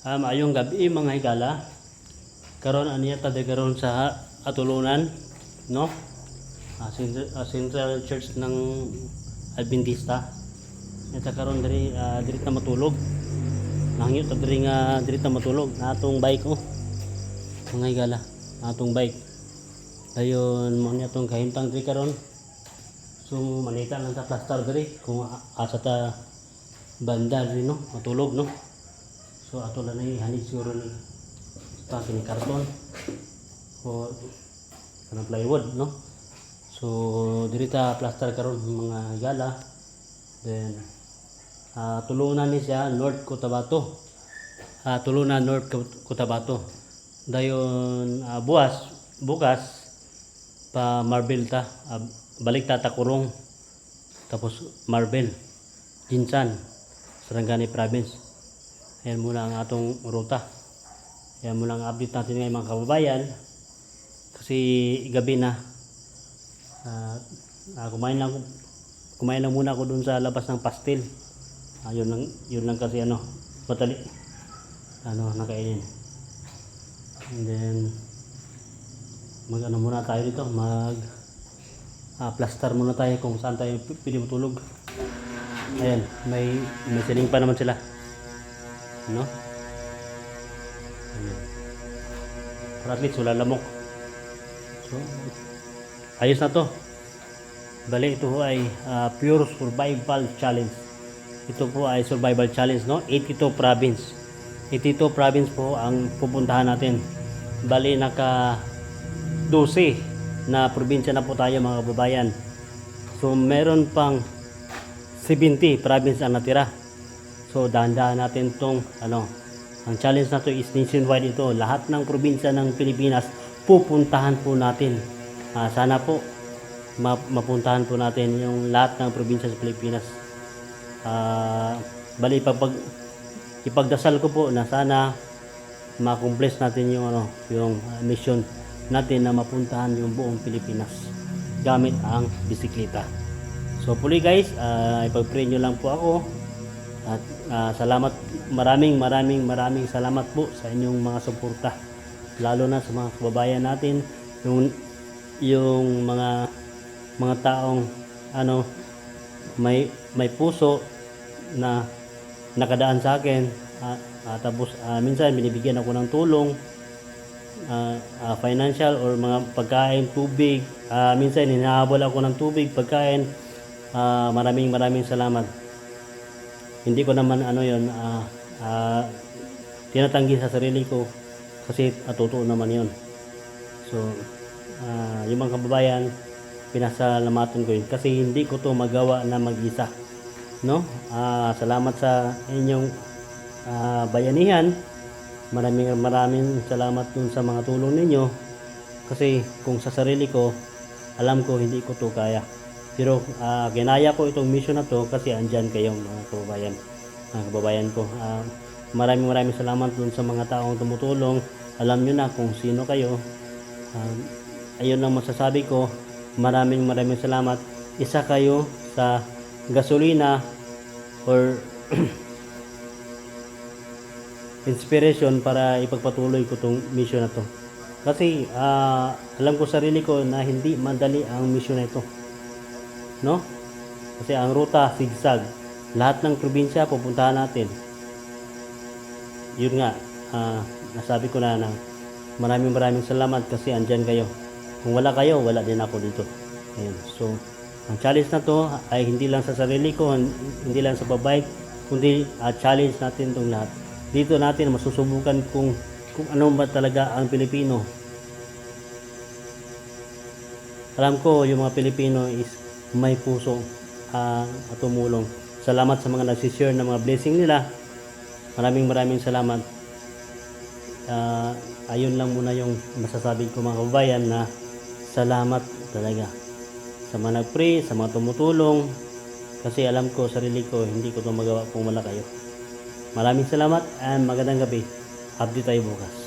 Maayong gabi mga higala. Karon aniya ta karon sa atulunan, no? Central Church ng Adventista. Ita karon diri ta matulog. Nangyo ta diri ta matulog na atong bike mga higala. Atong bike. Dayon mo ni atong kahimtang diri karon. So manita lang ta plaster diri kung asa ta banda diri no, matulog no. So ato lang na hanid siguro ni ito kini karton o kanang plywood no. So diri ta plaster karon mga higala. Then tulunan ni siya North Cotabato. Tulunan North Cotabato. Dayon bukas pa Marbel ta. Balik ta Takurong. Tapos Marbel, Jinsan, Sarangani Province. Ayan muna ang atong ruta. Ayan muna ang update natin ngayon mga kababayan. Kasi gabi na. Kumain lang muna ako dun sa labas ng pastil. Yun lang kasi patali. Nakainin. And then muna tayo dito. Plaster muna tayo kung saan tayo pwede matulog. Ayan, may siling pa naman sila. No? Ayan. Para at least wala lamok. So, ayos na to. Bali, ito po ay pure survival challenge. Ito po ay survival challenge, no? 82 province. 82 province po ang pupuntahan natin. Bali, naka 12 na probinsya na po tayo mga kababayan. So, meron pang 70 province ang natira. So dahan-dahan natin tong ang challenge na to is nationwide ito. Lahat ng probinsya ng Pilipinas pupuntahan po natin. Sana po mapuntahan po natin yung lahat ng probinsya sa Pilipinas. Bali ipagdasal ko po na sana ma-accomplish natin yung mission natin na mapuntahan yung buong Pilipinas gamit ang bisikleta. So puli guys, ipag-pray nyo lang po ako. At salamat, maraming salamat po sa inyong mga suporta, lalo na sa mga kababayan natin, yung mga taong may puso na nakadaan sa akin, tapos minsan binibigyan ako ng tulong, financial or mga pagkain, tubig, minsan hinahabol ako ng tubig, pagkain. Maraming salamat. Hindi ko naman tinatanggi sa sarili ko kasi totoo naman yon. So yung mga kababayan, pinasalamatan ko yun kasi hindi ko to magawa na mag-isa, no? Salamat sa inyong bayanihan. Maraming salamat dun sa mga tulong ninyo kasi kung sa sarili ko, alam ko hindi ko to kaya. Pero ginaya ko itong mission na to kasi andyan kayong mga kababayan ko. Maraming salamat dun sa mga taong tumutulong. Alam nyo na kung sino kayo. Ayun lang masasabi ko. Maraming salamat. Isa kayo sa gasolina or inspiration para ipagpatuloy ko itong mission na to. Kasi alam ko sarili ko na hindi madali ang mission na ito, no? Kasi ang ruta zigzag, lahat ng probinsya pupuntahan natin. Yun nga, nasabi ko na maraming salamat kasi andyan kayo. Kung wala kayo, wala din ako dito. Ayun. So ang challenge na to ay hindi lang sa sarili ko, hindi lang sa babay, kundi challenge natin itong lahat. Dito natin masusubukan kung ano ba talaga ang Pilipino. Alam ko yung mga Pilipino is may puso at tumulong. Salamat sa mga nagsishare ng mga blessing nila. Maraming salamat. Ayun lang muna yung masasabi ko mga kababayan, na salamat talaga sa mga nag-pray, sa mga tumutulong, kasi alam ko sarili ko hindi ko ito magawa kung wala kayo. Maraming salamat and magandang gabi. Update tayo bukas.